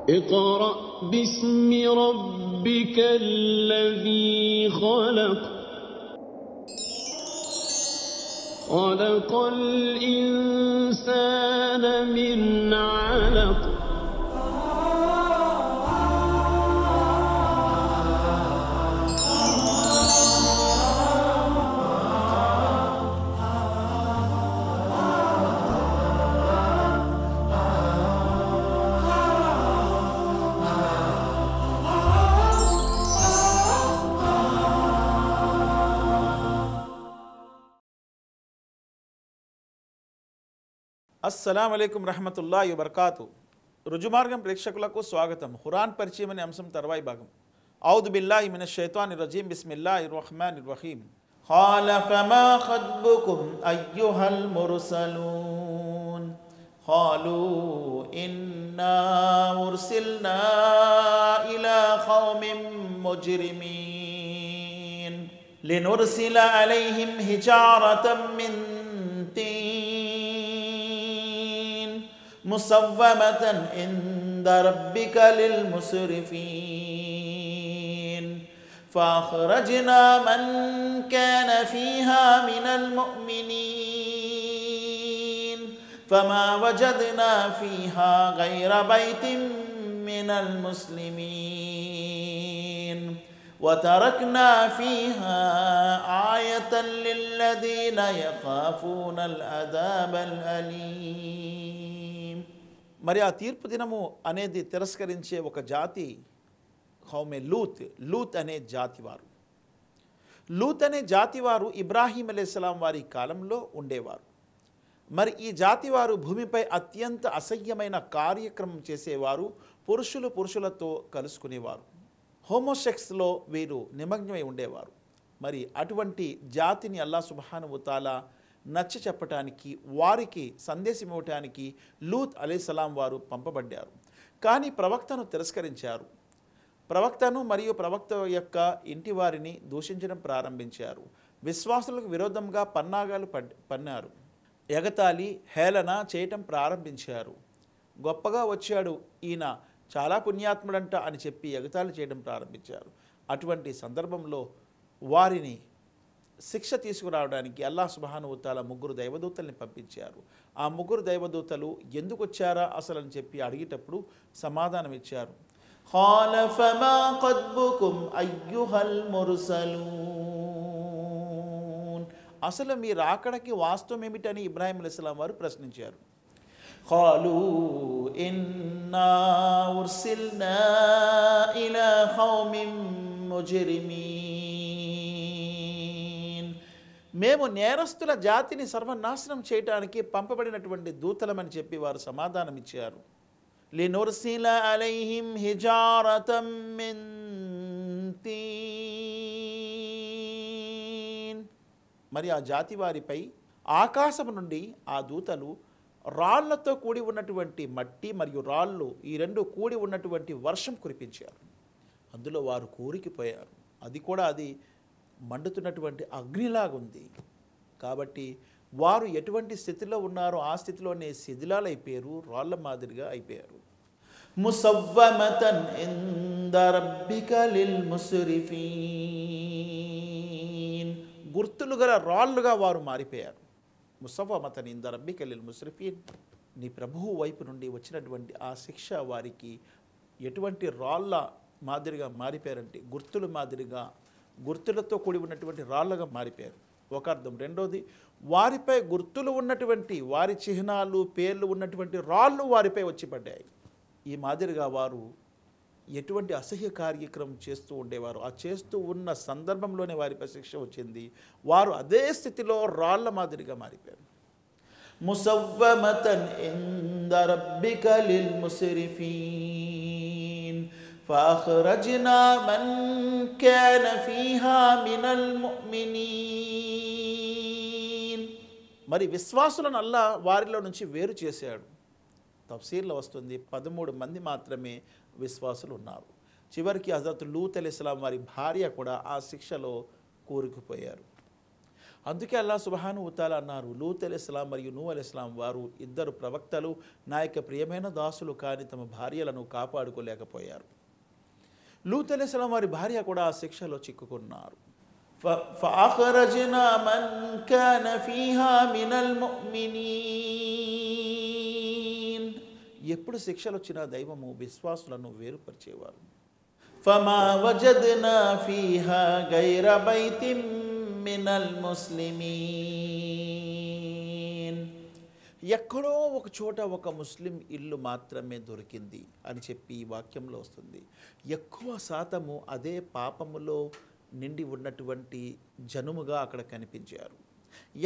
اقرأ باسم ربك الذي خلق خلق الإنسان من علق అస్సలాము అలైకుం రహమతుల్లాహి వబర్కాతు. రుజుమార్గం ప్రేక్షకులకు స్వాగతం. ఖురాన్ పరిచయం అనే అంశం తర్వాయి భాగం. ఔదు బిల్లాహి మినష్ షైతానిర్ రజీం. బిస్మిల్లాహిర్ రహ్మానిర్ రహీం. ఖాల ఫమా ఖత్బుకుం అయ్యుహల్ ముర్సలూన్ ఖాలూ ఇన్నా ఉర్సిల్నా ఇలా ఖౌమిన్ ముజ్రిమీన్ లినుర్సిల అలైహిం హిజారతం మిన్ ముసవ్వమతన్ ఇంద రబ్బిక లిల్ ముస్రిఫీన్ ఫఅఖ్రజ్నా మన్ కాన ఫీహా మినల్ ముమినీన్ ఫమా వజద్నా ఫీహా గైర బైతిన్ మినల్ ముస్లిమీన్ వతరక్నా ఫీహా ఆయతన్ లిల్లదీన యఖాఫూనల్ అదాబల్ అలీం. మరి ఆ తీర్పు దినము అనేది తిరస్కరించే ఒక జాతి ఖౌమే లూత్ అనే జాతివారు. లూత్ అనే జాతివారు ఇబ్రాహీం అలైహిస్సలాం వారి కాలంలో ఉండేవారు. మరి ఈ జాతివారు భూమిపై అత్యంత అసహ్యమైన కార్యక్రమం చేసేవారు. పురుషులతో కలుసుకునేవారు. హోమోసెక్స్లో వీరు నిమగ్నమై ఉండేవారు. మరి అటువంటి జాతిని అల్లాహ్ సుబ్హానహు వ తఆలా నచ్చ చెప్పటానికి, వారికి సందేశం ఇవ్వటానికి లూత్ అలైహిస్సలాం వారు పంపబడ్డారు. కానీ ప్రవక్తను తిరస్కరించారు. ప్రవక్తను మరియు ప్రవక్త యొక్క ఇంటి వారిని దూషించడం ప్రారంభించారు. విశ్వాసులకు విరోధంగా పన్నాగాలు పన్నారు. ఎగతాళి, హేళన చేయటం ప్రారంభించారు. గొప్పగా వచ్చాడు ఈయన, చాలా పుణ్యాత్ముడంట అని చెప్పి ఎగతాళి చేయడం ప్రారంభించారు. అటువంటి సందర్భంలో వారిని శిక్ష తీసుకురావడానికి అల్లాహ్ సుబ్హానహు వ తఆలా 3 దైవదూతల్ని పంపించారు. ఆ 3 దైవదూతలు ఎందుకు వచ్చారా అసలు అని చెప్పి అడిగేటప్పుడు సమాధానం ఇచ్చారు. ఖాల ఫమా ఖత్బుకుం అయ్యుహల్ ముర్సలూన్. అసలు మీ రాకడకి వాస్తవం ఏమిటని ఇబ్రాహీం అలైహిస్సలాం వారు ప్రశ్నించారు. ఖాలూ ఇన్నా ఉర్సిల్నా ఇలా ఖౌమిన్ ముజ్రిమీన్. మేము నేరస్తుల జాతిని సర్వనాశనం చేయడానికి పంపబడినటువంటి దూతలమని చెప్పి వారు సమాధానం ఇచ్చారు. లినుర్సిల అలైహిం హిజారతం మిన్ తీన్. మరి ఆ జాతి వారిపై ఆకాశం నుండి ఆ దూతలు రాళ్లతో కూడి ఉన్నటువంటి మట్టి మరియు రాళ్ళు, ఈ రెండు కూడి ఉన్నటువంటి వర్షం కురిపించారు. అందులో వారు కూరికిపోయారు. అది మండుతున్నటువంటి అగ్నిలాగుంది. కాబట్టి వారు ఎటువంటి స్థితిలో ఉన్నారో ఆ స్థితిలోనే శిథిలాలు అయిపోయారు, రాళ్ల మాదిరిగా అయిపోయారు. ముసవ్వమతన్ ఇంద రబ్బిక లిల్ ముస్రిఫీన్. గుర్తులు గల రాళ్లుగా వారు మారిపోయారు. ముసవ్వమతన్ ఇంద రబ్బిక లిల్ ముస్రిఫీన్. నీ ప్రభువు వైపు నుండి వచ్చినటువంటి ఆ శిక్ష వారికి ఎటువంటి రాళ్ళ మాదిరిగా మారిపోయారంటే గుర్తుల మాదిరిగా, గుర్తులతో కూడి ఉన్నటువంటి రాళ్ళగా మారిపోయారు. ఒక అర్థం. రెండోది, వారిపై గుర్తులు ఉన్నటువంటి, వారి చిహ్నాలు, పేర్లు ఉన్నటువంటి రాళ్ళు వారిపై వచ్చి పడ్డాయి. ఈ మాదిరిగా వారు ఎటువంటి అసహ్య కార్యక్రమం చేస్తూ ఉండేవారు. ఆ చేస్తూ ఉన్న సందర్భంలోనే వారిపై శిక్ష వచ్చింది. వారు అదే స్థితిలో రాళ్ళ మాదిరిగా మారిపోయారు. ముసవ్వమతన్ ఇంద రబ్బిక లిల్ ముస్రిఫీన్ ఫఅఖ్రజ్నా మన్ కాన ఫీహా మినల్ ముమినీన్. మరి విశ్వాసులను అల్లాహ్ వారిలో నుంచి వేరు చేశాడు. తఫ్సీర్లో వస్తుంది 13 మంది మాత్రమే విశ్వాసులు ఉన్నారు. చివరికి హజరత్ లూత్ అలైహిస్సలాం వారి భార్య కూడా ఆ శిక్షలో కూరుకుపోయారు. అందుకే అల్లాహ్ సుబ్హానహు వ తఆలా అన్నారు, లూత్ అలైహిస్సలాం మరియు నూహ్ అలైహిస్సలాం వారు ఇద్దరు ప్రవక్తలు, నా యొక్క ప్రియమైన దాసులు కానీ తమ భార్యలను కాపాడుకోలేకపోయారు. లూత్ అలైహిస్సలాం వారి భార్య కూడా ఆ శిక్షలో చిక్కుకున్నారు. ఫఅఖ్రజ్నా మన్ కాన ఫీహా మినల్ ముమినీన్. ఎప్పుడు శిక్షలు వచ్చినా దైవము విశ్వాసులను వేరుపరిచేవారు. ఫమా వజద్నా ఫీహా గైర బైతిన్ మినల్ ముస్లిమీన్. ఎక్కడో ఒక చోట ఒక ముస్లిం ఇల్లు మాత్రమే దొరికింది అని చెప్పి ఈ వాక్యంలో వస్తుంది. ఎక్కువ శాతము అదే పాపములో నిండి ఉన్నటువంటి జనుముగా అక్కడ కనిపించారు.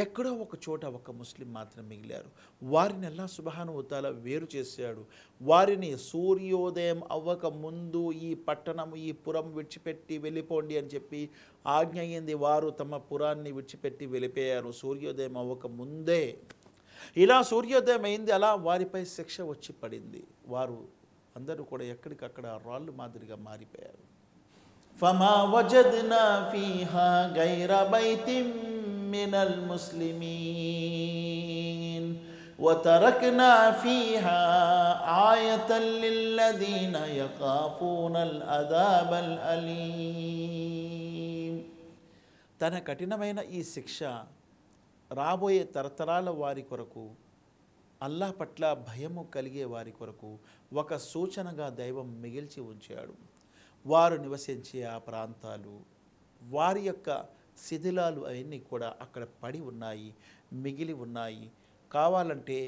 ఎక్కడో ఒక చోట ఒక ముస్లిం మాత్రం మిగిలారు. వారిని అల్లాహ్ సుబ్హానహు వ తఆలా వేరు చేశాడు. వారిని సూర్యోదయం అవ్వక ముందు ఈ పట్టణం ఈ పురం విడిచిపెట్టి వెళ్ళిపోండి అని చెప్పి ఆజ్ఞ అయ్యింది. వారు తమ పురాన్ని విడిచిపెట్టి వెళ్ళిపోయారు సూర్యోదయం అవ్వక ముందే. ఇలా సూర్యోదయం అయింది, అలా వారిపై శిక్ష వచ్చి పడింది. వారు అందరూ కూడా ఎక్కడికక్కడ రాళ్ళు మాదిరిగా మారిపోయారు. ఫమా వజద్నా ఫీహా గైర బైతిన్ మినల్ ముస్లిమీన్ వతరక్నా ఫీహా ఆయతన్ లిల్లదీన యఖాఫూనల్ అదాబల్ అలీం. తన కఠినమైన ఈ శిక్ష రాబోయే తరతరాల వారి కొరకు, అల్లాహ్ పట్ల భయము కలిగే వారి కొరకు ఒక సూచనగా దైవం మిగిల్చి ఉంచాడు. వారు నివసించే ఆ ప్రాంతాలు, వారి యొక్క శిథిలాలు అవన్నీ కూడా అక్కడ పడి ఉన్నాయి, మిగిలి ఉన్నాయి. కావాలంటే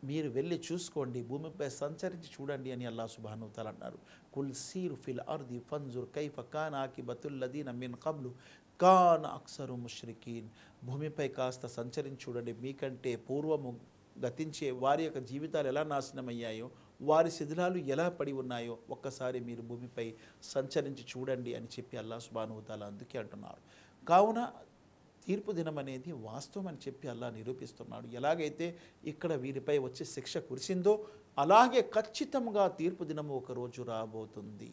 మీరు వెళ్ళి చూసుకోండి, భూమిపై సంచరించి చూడండి అని అల్లాహ్ సుబ్హానహు వ తఆలా అన్నారు. కుల్ సీరు ఫిల్ అర్ది ఫంజుర్ కైఫ కాన ఆకిబతుల్ లదీన మిన్ ఖబ్లు కాన అక్సరు ముష్రికీన్. భూమిపై కాస్త సంచరించి చూడండి, మీకంటే పూర్వము గతించే వారి యొక్క జీవితాలు ఎలా నాశనమయ్యాయో, వారి శిథిలాలు ఎలా పడి ఉన్నాయో ఒక్కసారి మీరు భూమిపై సంచరించి చూడండి అని చెప్పి అల్లాహ్ సుబ్హానహు వ తఆలా అందుకే అంటున్నారు. కావున తీర్పు దినం అనేది వాస్తవం అని చెప్పి అల్లాహ్ నిరూపిస్తున్నాడు. ఎలాగైతే ఇక్కడ వీరిపై వచ్చే శిక్ష కురిసిందో అలాగే ఖచ్చితంగా తీర్పు దినము ఒకరోజు రాబోతుంది.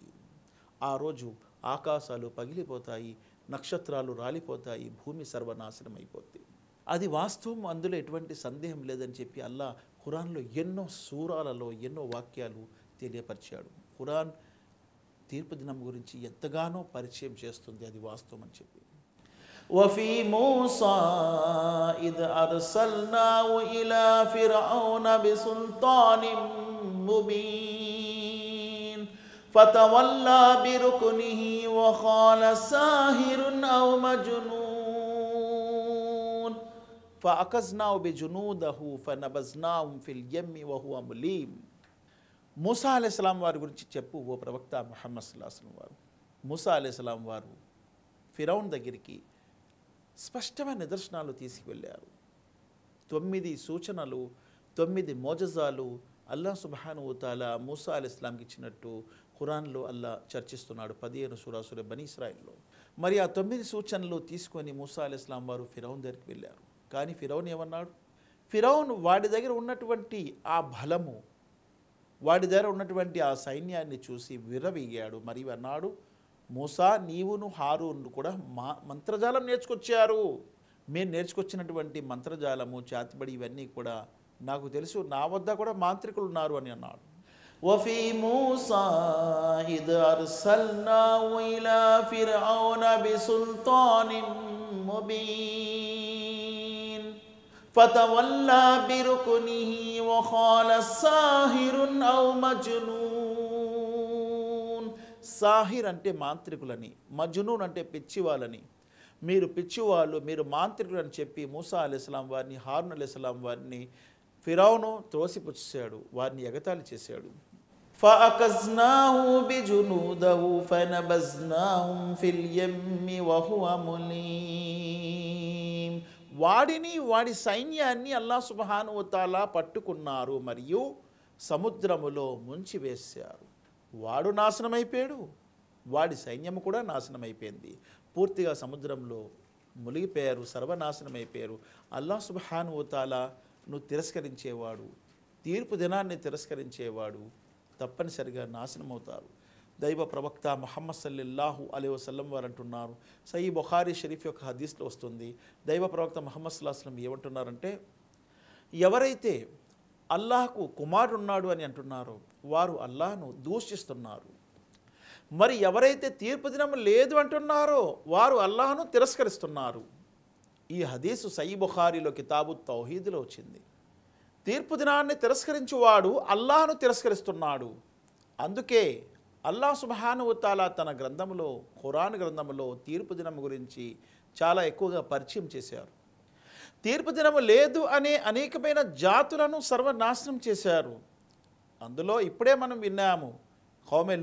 ఆ రోజు ఆకాశాలు పగిలిపోతాయి, నక్షత్రాలు రాలిపోతాయి, భూమి సర్వనాశనం అయిపోతుంది. అది వాస్తవం, అందులో ఎటువంటి సందేహం లేదని చెప్పి అల్లాహ్ ఖురాన్లో ఎన్నో సూరాలలో ఎన్నో వాక్యాలు తెలియపరిచాడు. ఖురాన్ తీర్పు దినం గురించి ఎంతగానో పరిచయం చేస్తుంది, అది వాస్తవం అని చెప్పి. وفي موسى إذ أرسلناه إلى فرعون بسلطان مبين فتولى بركنه وقال ساحر أو مجنون فأخذناه بجنوده فنبذناهم في اليم وهو مليم. మూసా అలైహిస్సలాం వారి గురించి చెప్పు ఓ ప్రవక్త ముహమ్మద్ సల్లల్లాహు అలైహి వసల్లం వారు. మూసా అలైహిస్సలాం వారు ఫిరౌన్ దగ్గరికి స్పష్టమైన నిదర్శనాలు తీసుకువెళ్ళారు. 9 సూచనలు, 9 మోజజాలు అల్లాహ్ సుబ్హానహు వ తఆలా మూసా అలైహిస్సలాంకి ఇచ్చినట్టు ఖురాన్లో అల్లాహ్ చర్చిస్తున్నాడు 15 సూరా బనీ ఇస్రాయిల్లో. మరి ఆ 9 సూచనలు తీసుకొని మూసా అలైహిస్సలాం వారు ఫిరౌన్ దగ్గరికి వెళ్ళారు. కానీ ఫిరౌన్ ఏమన్నాడు? ఫిరౌన్ వాడి దగ్గర ఉన్నటువంటి ఆ బలము, వాడి దగ్గర ఉన్నటువంటి ఆ సైన్యాన్ని చూసి విర్రవీగాడు. మరియు అన్నాడు, మూసా నీవును హారూను కూడా మంత్రజాలం నేర్చుకొచ్చారు. మీరు నేర్చుకొచ్చినటువంటి మంత్రజాలము, చేతబడి ఇవన్నీ కూడా నాకు తెలుసు, నా వద్ద కూడా మాంత్రికులు ఉన్నారు అని అన్నాడు. వఫీ మూసా ఇద్ అర్సల్నాహు ఇలా ఫిర్ఔన బిసుల్తానిన్ ముబీన్ ఫతవల్లా బిరుకునిహి వఖాల సాహిరున్ ఔ మజ్నూన్. సాహిర్ అంటే మాంత్రికులని, మజ్నూన్ అంటే పిచ్చివాళ్ళని. మీరు పిచ్చివాళ్ళు, మీరు మాంత్రికులు అని చెప్పి మూసా అలైహిస్సలాం వారిని, హారూన్ అలైహిస్సలాం వారిని ఫిరౌను త్రోసిపుచ్చాడు, వారిని ఎగతాళి చేశాడు. ఫఅఖజ్నాహు బిజునూదహు ఫనబజ్నాహుం ఫిల్ యమ్మి వహువ ములీం. వాడిని వాడి సైన్యాన్ని అల్లాహ్ సుబ్హానహు వ తఆలా పట్టుకున్నారు మరియు సముద్రములో ముంచివేశారు. వాడు నాశనమైపోయాడు, వాడి సైన్యము కూడా నాశనమైపోయింది. పూర్తిగా సముద్రంలో మునిగిపోయారు, సర్వనాశనమైపోయారు. అల్లాహ్ సుబ్హానహు వ తఆలాను తిరస్కరించేవాడు, తీర్పు దినాన్ని తిరస్కరించేవాడు తప్పనిసరిగా నాశనమవుతారు. దైవ ప్రవక్త ముహమ్మద్ సల్లల్లాహు అలైహి వసల్లం వారు అంటున్నారు, సహీ బుఖారీ షరీఫ్ యొక్క హదీస్లో వస్తుంది, దైవ ప్రవక్త ముహమ్మద్ సల్లల్లాహు అలైహి వసల్లం ఏమంటున్నారంటే, ఎవరైతే అల్లాహకు కుమారుడు ఉన్నాడు అని అంటున్నారో వారు అల్లాహను దూషిస్తున్నారు. మరి ఎవరైతే తీర్పు దినం లేదు అంటున్నారో వారు అల్లాహను తిరస్కరిస్తున్నారు. ఈ హదీసు సహీ బుఖారీలో కితాబు తౌహీద్లో వచ్చింది. తీర్పు దినాన్ని తిరస్కరించువాడు అల్లాహను తిరస్కరిస్తున్నాడు. అందుకే అల్లాహ్ సుబ్హానహు వ తఆలా తన గ్రంథంలో, ఖురాన్ గ్రంథంలో తీర్పు దినం గురించి చాలా ఎక్కువగా పరిచయం చేశారు. తీర్పు దినము లేదు అనే అనేకమైన జాతులను సర్వనాశనం చేశారు. అందులో ఇప్పుడే మనం విన్నాము, కౌమె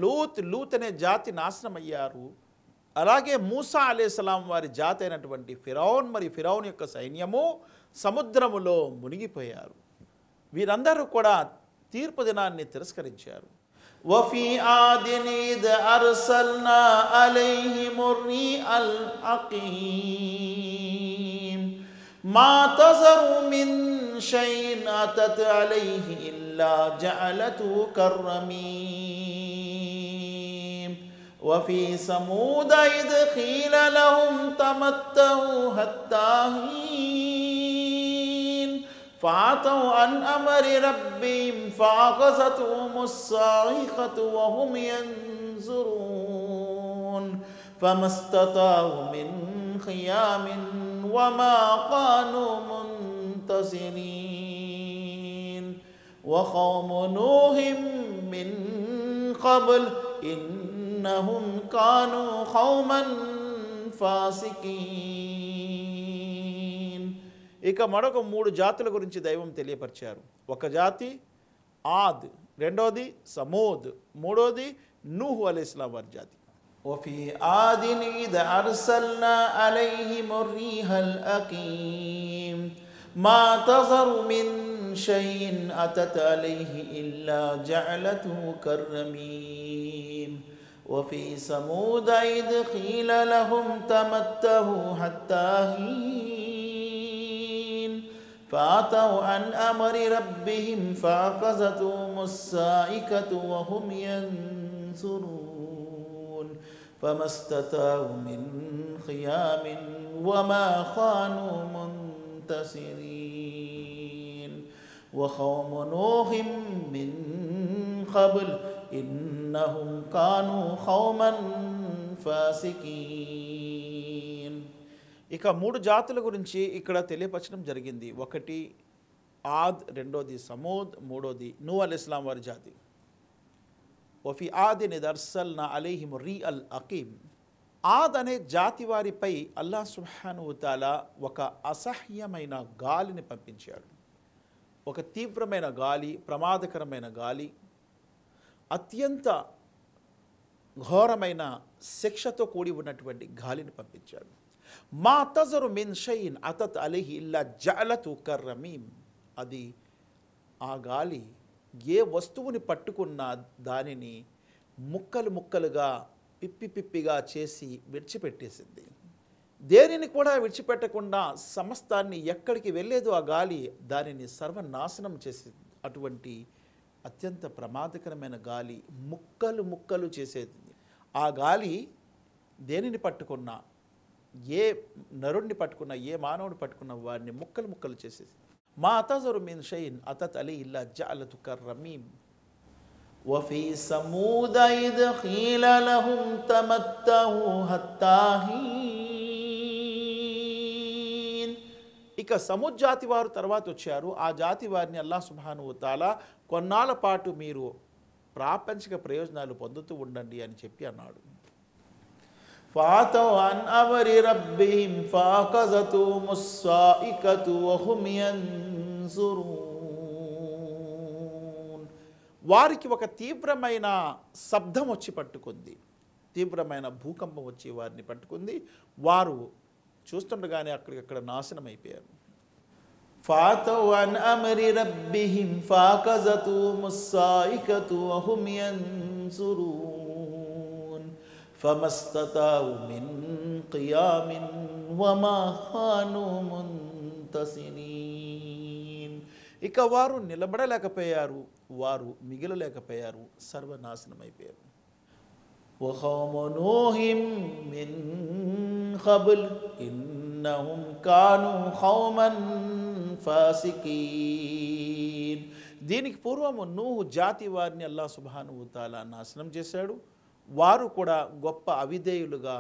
లూత్ అనే జాతి నాశనం అయ్యారు. అలాగే మూసా అలైహిస్సలాం వారి జాతి అయినటువంటి ఫిరౌన్ మరియు ఫిరౌన్ యొక్క సైన్యము సముద్రములో మునిగిపోయారు. వీరందరూ కూడా తీర్పు దినాన్ని తిరస్కరించారు. వఫీ ఆదిన్ ఇద్ అర్సల్నా అలైహిముర్ రీఅల్ అకీమ్ మా తజరు మిన్ షైఇన్ అతత్ అలైహి ఇల్లా జఅలతు కర్రమీమ్ వఫీ సమూద ఇద్ ఖీల లహుం తమత్తహు హత్తా హీన్ ఫఅతౌ అన్ అమ్రి రబ్బిహిం ఫఅఖజతుహుముస్ సాయిఖతు వహుం యన్జురూన్ ఫమస్తతాఉ మిన్ ఖియామిన్ వమా కానూ ముంతసిరీన్ వఖౌము నూహిం మిన్ ఖబ్ల్ ఇన్నహుం కానూ ఖౌమన్ ఫాసికీన్. ఇక మరొక 3 జాతుల గురించి దైవం తెలియపరిచారు. ఒక జాతి ఆద్, రెండోది సమూద్, మూడోది నూహు అలైహిస్సలాం వారి జాతి. وفي عاد إذ أرسلنا عليهم الريح الأقيم ما تذر من شيء أتت عليه إلا جعلته كالرميم وفي ثمود إذ قيل لهم تمتعوا حتى حين فأتوا عن أمر ربهم فأخذتهم الصاعقة وهم ينظرون فما استطاعوا من قيام وما كانوا منتصرين وقوم نوح من قبل إنهم كانوا قوما فاسقين. ఇక 3 జాతుల గురించి ఇక్కడ తెలియపరచడం జరిగింది. ఒకటి ఆద్, రెండోది సమూద్, మూడోది నూహ్ అలైహిస్సలాం వారి జాతి. వఫీ ఆదిన్ ఇద్ అర్సల్నా అలైహిమ్ రీఅల్ అకీమ్. ఆద్ అనే జాతి వారిపై అల్లాహ్ సుబ్హానహు వ తఆలా ఒక అసహ్యమైన గాలిని పంపించాడు. ఒక తీవ్రమైన గాలి, ప్రమాదకరమైన గాలి, అత్యంత ఘోరమైన శిక్షతో కూడి ఉన్నటువంటి గాలిని పంపించాడు. మా తజరు మిన్ షైఇన్ అతత్ అలైహి ఇల్లా జఅలతు కర్రమీమ్. అది ఆ గాలి ఏ వస్తువుని పట్టుకున్న దానిని ముక్కలు ముక్కలుగా పిప్పిగా చేసి విడిచిపెట్టేసింది. దేనిని కూడా విడిచిపెట్టకుండా సమస్తాన్ని ఎక్కడికి వెళ్ళేదో ఆ గాలి దానిని సర్వనాశనం చేసింది. అటువంటి అత్యంత ప్రమాదకరమైన గాలి ముక్కలు ముక్కలు చేసేది. ఆ గాలి దేనిని పట్టుకున్నా, ఏ నరుణ్ణి పట్టుకున్నా, ఏ మానవుని పట్టుకున్నా వారిని ముక్కలు ముక్కలు చేసేది. మా తజరు మిన్ షైఇన్ అతత్ అలైహి ఇల్లా జఅలతు కర్రమీమ్ వఫీ సమూద ఇద్ ఖీల లహుం తమత్తహు హత్తా హీన్. ఇక సమూద్ జాతి వారు తర్వాత వచ్చారు. ఆ జాతి వారిని అల్లాహ్ సుబ్హానహు వ తఆలా కొన్నాళ్ళ పాటు మీరు ప్రాపంచిక ప్రయోజనాలు పొందుతూ ఉండండి అని చెప్పి అన్నాడు. ఫాతౌ అన్ అమ్రి రబ్బిహిం ఫాఖజతుహుముస్ సాయికతు వహుం యన్జురూన్. వారికి ఒక తీవ్రమైన శబ్దం వచ్చి పట్టుకుంది, తీవ్రమైన భూకంపం వచ్చి వారిని పట్టుకుంది. వారు చూస్తుండగానే అక్కడికక్కడ నాశనం అయిపోయారు. ఫాతౌ అన్ అమ్రి రబ్బిహిం ఫాఖజతుహుముస్ సాయికతు వహుం యన్జురూన్ ఫమస్తతాఉ మిన్ ఖియామిన్ వమా ఖానూ ముంతసిరీన్. ఇక వారు నిలబడలేకపోయారు, వారు మిగిలలేకపోయారు, సర్వనాశనం అయిపోయారు. وقوم نوح من قبل إنهم كانوا قوما فاسقين. దీనికి పూర్వము నూహు జాతి వారిని అల్లాహ్ సుబ్హానహు తాలా నాశనం చేశాడు. వారు కూడా గొప్ప అవిధేయులుగా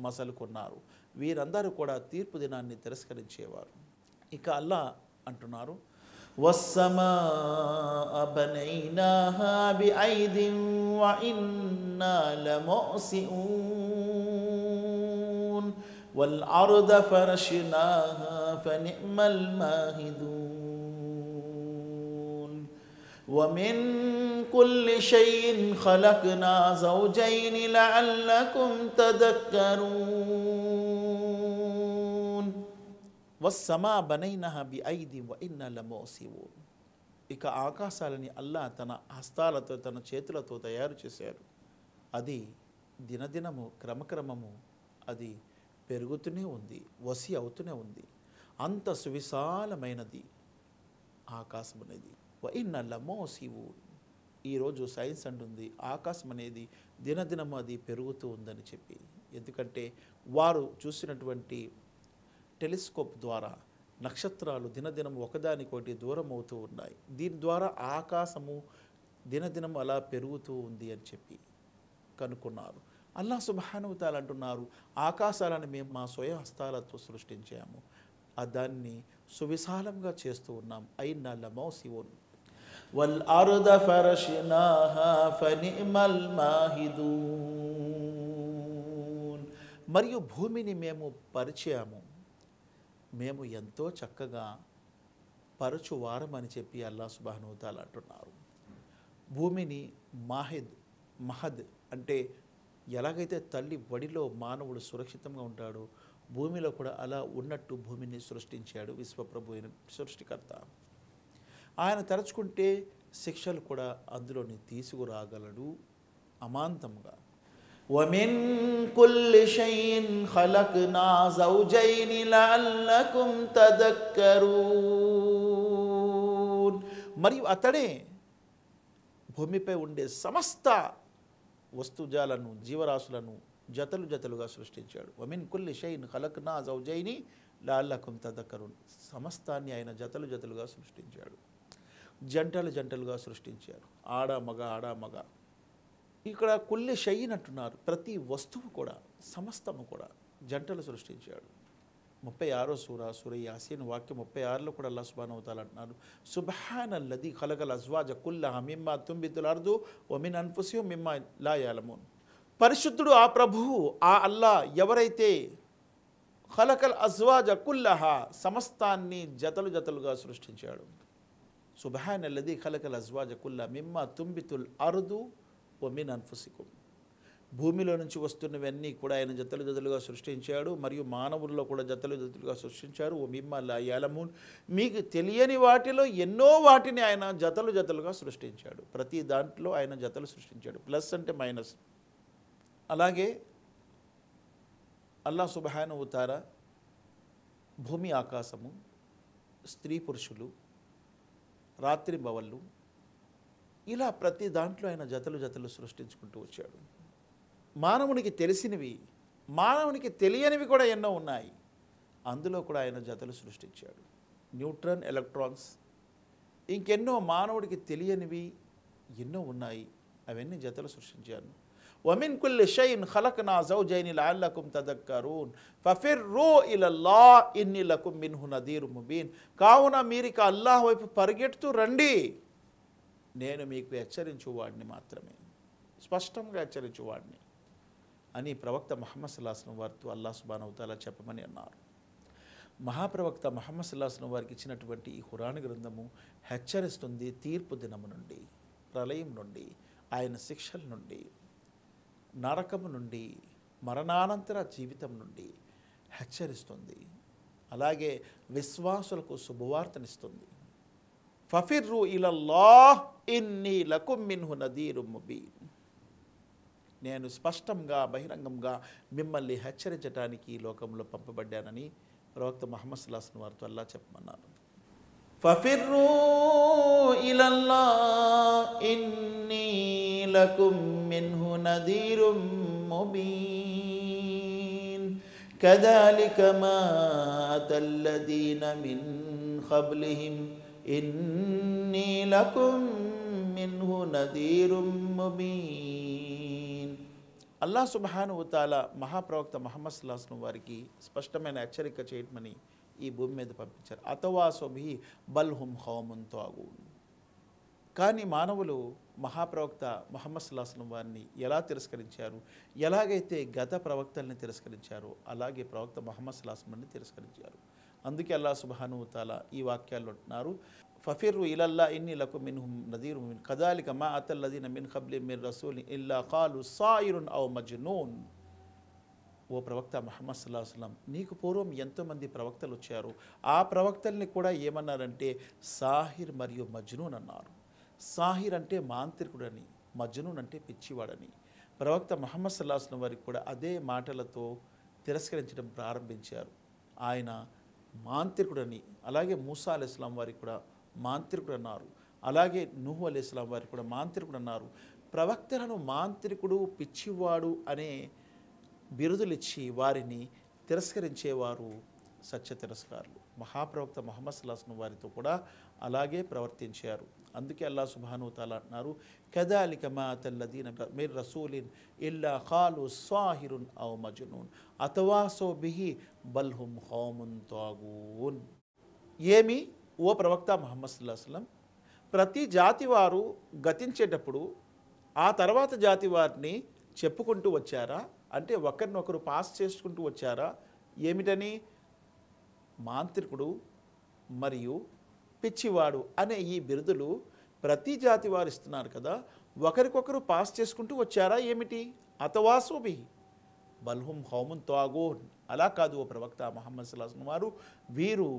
మసలుకున్నారు. వీరందరూ కూడా తీర్పు దినాన్ని తిరస్కరించేవారు. ఇక అల్లాహ్ అంటున్నారు, వస్సమాఅ బనైనాహా బిఐదిన్ వఇన్నా లముసిఊన్ వల్ అర్ద ఫరష్నాహా ఫనిఅమల్ మాహిదూన్ ومن كل شيء خلقنا زوجين لعلكم تذكرون والسماء بنيناها بأيد وإنا لموسعون. ఇక ఆకాశాలని అల్లాహ్ తన హస్తాలతో తన చేతులతో తయారు చేశారు. అది దినదినము క్రమక్రమము అది పెరుగుతూనే ఉంది, వసి అవుతూనే ఉంది. అంత సువిశాలమైనది ఆకాశం అనేది. వఇన్నా లమోసివూన్. ఈరోజు సైన్స్ అంటుంది ఆకాశం అనేది దినదినం అది పెరుగుతూ ఉందని చెప్పి. ఎందుకంటే వారు చూసినటువంటి టెలిస్కోప్ ద్వారా నక్షత్రాలు దినదినం ఒకదానికొకటి దూరం అవుతూ ఉన్నాయి. దీని ద్వారా ఆకాశము దినదినం అలా పెరుగుతూ ఉంది అని చెప్పి కనుక్కున్నారు. అల్లాహ్ సుబ్హానహు తాలా అంటున్నారు, ఆకాశాలను మేము మా స్వయం హస్తాలతో సృష్టించాము, దాన్ని సువిశాలంగా చేస్తూ ఉన్నాం. అయినా లమోసివూన్ వల్ అర్ద ఫరష్నాహా ఫనిఅమల్ మాహిదూన్. మరియు భూమిని మేము పరిచాము, మేము ఎంతో చక్కగా పరచువారమని చెప్పి అల్లాహ్ సుబ్హానహు తాలా అంటున్నారు. భూమిని మహద్ అంటే ఎలాగైతే తల్లి వడిలో మానవుడు సురక్షితంగా ఉంటాడో భూమిలో కూడా అలా ఉన్నట్టు భూమిని సృష్టించాడు విశ్వప్రభు అయిన సృష్టికర్త. ఆయన తలుచుకుంటే శిక్షలు కూడా అందులోని తీసుకురాగలడు అమాంతంగా. وَمِن كُلِّ شَيْءٍ خَلَقْنَا زَوْجَيْنِ لَعَلَّكُمْ تَذَكَّرُونَ. మరియు అతడే భూమిపై ఉండే సమస్త వస్తుజాలను జీవరాశులను జతలు జతలుగా సృష్టించాడు. వమిన్ కుల్లి షైన్ ఖలక్నా జౌజైని లఅల్లకుం తదక్కరున్. సమస్తాన్ని ఆయన జతలు జతలుగా సృష్టించాడు, జంటలు జంటలుగా సృష్టించారు, ఆడ మగ ఆడ మగ. ఇక్కడ కుల్లి షైన్ అంటున్నారు, ప్రతి వస్తువు కూడా సమస్తము కూడా జంటలు సృష్టించాడు. 36వ సూర యాసీన్ వాక్యం 36లో కూడా అల్లాహ్ సుబ్హానహు తాలా అంటున్నారు, సుబ్హానల్లదీ ఖలకల్ అజ్వాజ కుల్లహా మిమ్మా తుంబితుల్ అర్దు వమిన్ అన్ఫుసిహిమ్ మిమ్మా లా యఅలమూన్. పరిశుద్ధుడు ఆ ప్రభువు, ఆ అల్లాహ్ ఎవరైతే ఖలకల్ అజ్వాజ కుల్లహా సమస్తాన్ని జతలు జతలుగా సృష్టించాడు. సుబ్హానల్లదీ ఖలకల్ అజ్వాజ కుల్లహా మిమ్మా తుంబితుల్ అర్దు వమిన్ అన్ఫుసికుమ్. భూమిలో నుంచి వస్తున్నవన్నీ కూడా ఆయన జతలు జతలుగా సృష్టించాడు, మరియు మానవుల్లో కూడా జతలు జతలుగా సృష్టించారు. ఓ మిమ్మా లా యఅలమూన్. మీకు తెలియని వాటిలో ఎన్నో వాటిని ఆయన జతలు జతలుగా సృష్టించాడు. ప్రతి దాంట్లో ఆయన జతలు సృష్టించాడు, ప్లస్ అంటే మైనస్. అలాగే అల్లాహ్ సుబ్హానహు తాలా భూమి ఆకాశము, స్త్రీ పురుషులు, రాత్రి బవళ్ళు, ఇలా ప్రతి దాంట్లో ఆయన జతలు జతలు సృష్టించుకుంటూ వచ్చాడు. మానవునికి తెలిసినవి, మానవునికి తెలియనివి కూడా ఎన్నో ఉన్నాయి, అందులో కూడా ఆయన జతలు సృష్టించాడు. న్యూట్రాన్, ఎలక్ట్రాన్స్, ఇంకెన్నో మానవుడికి తెలియనివి ఎన్నో ఉన్నాయి, అవన్నీ జతలు సృష్టించాను. వమిన్ కుల్లి షైన్ ఖలక్నా జౌజైని లఅల్లకుం తదక్కరూన్ ఫఫిర్రూ ఇలల్లాహ్ ఇన్నీ లకుం మిన్హు నదీరుం ముబీన్. కావున మీరిక అల్లాహ్ వైపు పరిగెడుతూ రండి, నేను మీకు హెచ్చరించువాడిని మాత్రమే, స్పష్టంగా హెచ్చరించువాడిని అని ప్రవక్త ముహమ్మద్ సల్లల్లాహు అలైహి వసల్లం వారితో అల్లాహ్ సుబ్హానహు తాలా చెప్పమని అన్నారు. మహాప్రవక్త ముహమ్మద్ సల్లల్లాహు అలైహి వసల్లం వారికి ఇచ్చినటువంటి ఈ ఖురాన్ గ్రంథము హెచ్చరిస్తుంది తీర్పు దినము నుండి, ప్రళయం నుండి, ఆయన శిక్షల నుండి, నరకము నుండి, మరణానంతర జీవితం నుండి హెచ్చరిస్తుంది. అలాగే విశ్వాసులకు శుభవార్తనిస్తుంది. ఫఫిర్రు ఇలల్లాహ్ ఇన్నీ లకుం మిన్హు నదీరుం ముబీన్. నేను స్పష్టంగా బహిరంగంగా మిమ్మల్ని హెచ్చరించడానికి ఈ లోకంలో పంపబడ్డానని ప్రవక్త ముహమ్మద్ సల్లల్లాహు అలైహి వసల్లం వారితో అల్లాహ్ చెప్పమన్నారు. ఫఫిర్రు ఇలల్లాహ్ ఇన్నీ లకుం మిన్హు నదీరుం ముబీన్ కదాలిక మా అతల్లదీన మిన్ ఖబ్లిహిం ఇన్నీ లకుం మిన్హు నదీరుం ముబీన్. అల్లాహ్ సుబ్హానహు వ తఆలా మహాప్రవక్త ముహమ్మద్ సల్లల్లాహు అలైహి వసల్లం వారికి స్పష్టమైన హెచ్చరిక చేయమని ఈ భూమి మీద పంపించారు. అతవాసో బిహి బల్ హుం ఖౌమున్ తాగూన్. కానీ మానవులు మహాప్రవక్త ముహమ్మద్ సల్లల్లాహు అలైహి వసల్లం వారిని ఎలా తిరస్కరించారు, ఎలాగైతే గత ప్రవక్తల్ని తిరస్కరించారో అలాగే ప్రవక్త ముహమ్మద్ సల్లల్లాహు అలైహి వసల్లంని తిరస్కరించారు. అందుకే అల్లాహ్ సుబ్హానహు వ తఆలా ఈ వాక్యాల్లో అంటున్నారు, ఫఫిర్రు ఇలల్లా ఇన్నీ లకుం మిన్హుం నదీరుం ముబీన్ కదాలిక మా అతల్లదీన మిన్ ఖబ్లిహిం మిన్ రసూలిన్ ఇల్లా ఖాలు సాయిరున్ ఔ మజ్నూన్. ఓ ప్రవక్త ముహమ్మద్ సల్లల్లాహు అలైహి వసల్లం, నీకు పూర్వం ఎంతోమంది ప్రవక్తలు వచ్చారు, ఆ ప్రవక్తల్ని కూడా ఏమన్నారంటే సాహిర్ మరియు మజ్నూన్ అన్నారు. సాహిర్ అంటే మాంత్రికుడని, మజ్నూన్ అంటే పిచ్చివాడని. ప్రవక్త ముహమ్మద్ సల్లల్లాహు అలైహి వసల్లం వారికి కూడా అదే మాటలతో తిరస్కరించడం ప్రారంభించారు. ఆయన మాంత్రికుడని. అలాగే మూసా అలైహిస్సలాం వారికి కూడా మాంత్రికుడు అన్నారు. అలాగే నూహు అలైహిస్సలాం వారికి కూడా మాంత్రికుడు అన్నారు. ప్రవక్తలను మాంత్రికుడు, పిచ్చివాడు అనే బిరుదులిచ్చి వారిని తిరస్కరించేవారు సత్య తిరస్కారులు. మహాప్రవక్త ముహమ్మద్ సల్లల్లాహు అలైహి వసల్లం వారితో కూడా అలాగే ప్రవర్తించారు. అందుకే అల్లాహ్ సుబ్హానహు వ తఆలా అంటున్నారు, కదాలిక మా అతల్లదీన మిన్ రసూలిన్ ఇల్లా ఖాలు సాహిరున్ ఔ మజ్నూన్ అతవాసో బిహి బల్ హుం ఖౌమున్ తాగూన్. ఏమి ఓ ప్రవక్త ముహమ్మద్ సల్లల్లాహు అలైహి వసల్లం, ప్రతి జాతి వారు గతించేటప్పుడు ఆ తర్వాత జాతి వారిని చెప్పుకుంటూ వచ్చారా, అంటే ఒకరినొకరు పాస్ చేసుకుంటూ వచ్చారా? ఏమిటని? మాంత్రికుడు మరియు పిచ్చివాడు అనే ఈ బిరుదులు ప్రతి జాతి వారు ఇస్తున్నారు కదా, ఒకరికొకరు పాస్ చేసుకుంటూ వచ్చారా ఏమిటి? అతవాసో బిహి బల్హుం ఖౌమున్ తాగూన్. అలా కాదు ఓ ప్రవక్త ముహమ్మద్ సల్లల్లాహు అలైహి వసల్లం వారు, వీరు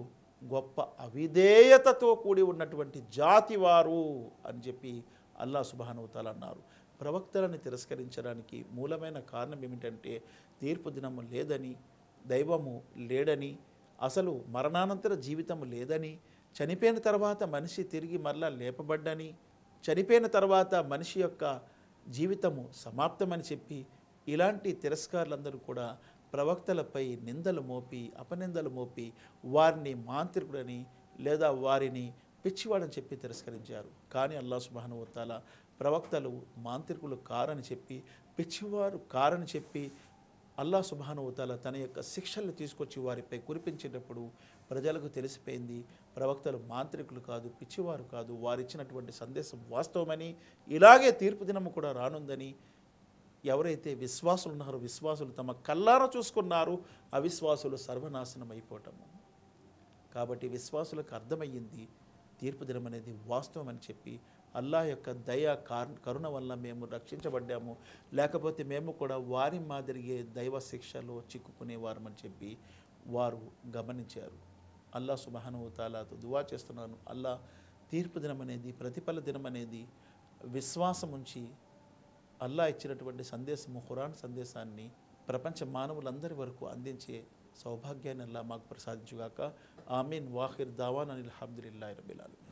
గొప్ప అవిధేయతతో కూడి ఉన్నటువంటి జాతి వారు అని చెప్పి అల్లాహ్ సుబ్హానహు వ తఆలా అన్నారు. ప్రవక్తలను తిరస్కరించడానికి మూలమైన కారణం ఏమిటంటే తీర్పు దినము లేదని, దైవము లేడని, అసలు మరణానంతర జీవితము లేదని, చనిపోయిన తర్వాత మనిషి తిరిగి మరలా లేపబడ్డని, చనిపోయిన తర్వాత మనిషి యొక్క జీవితము సమాప్తమని చెప్పి ఇలాంటి తిరస్కారులందరూ కూడా ప్రవక్తలపై నిందలు మోపి, అపనిందలు మోపి వారిని మాంత్రికుడని లేదా వారిని పిచ్చివాడని చెప్పి తిరస్కరించారు. కానీ అల్లాహ్ సుబ్హానహు వ తఆలా ప్రవక్తలు మాంత్రికులు కారని చెప్పి, పిచ్చివారు కారని చెప్పి అల్లాహ్ సుబ్హానహు వ తఆలా తన యొక్క శిక్షలు తీసుకొచ్చి వారిపై కురిపించేటప్పుడు ప్రజలకు తెలిసిపోయింది, ప్రవక్తలు మాంత్రికులు కాదు, పిచ్చివారు కాదు, వారిచ్చినటువంటి సందేశం వాస్తవమని, ఇలాగే తీర్పు దినము కూడా రానుందని. ఎవరైతే విశ్వాసులు ఉన్నారో, విశ్వాసులు తమ కళ్ళారా చూసుకున్నారు, అవిశ్వాసులు సర్వనాశనం అయిపోవటము. కాబట్టి విశ్వాసులకు అర్థమయ్యింది తీర్పు దినం అనేది వాస్తవం అని చెప్పి, అల్లాహ్ యొక్క దయ కరుణ వల్ల మేము రక్షించబడ్డాము, లేకపోతే మేము కూడా వారి మాదిరిగే దైవ శిక్షలో చిక్కుకునేవారమని చెప్పి వారు గమనించారు. అల్లాహ్ సుబ్హానహు వ తఆలాతో దువా చేస్తున్నాను, అల్లాహ్ తీర్పు దినం అనేది, ప్రతిఫల దినం అనేది విశ్వాసం ఉంచి అల్లాహ్ ఇచ్చినటువంటి సందేశము, ఖురాన్ సందేశాన్ని ప్రపంచ మానవులందరి వరకు అందించే సౌభాగ్యాన్ని అల్లాహ్ మాకు ప్రసాదించుగాక. ఆమీన్. వాఖిర్ దావానా అనిల్ హమ్దులిల్లాహి రబ్బిల్ ఆలమీన్.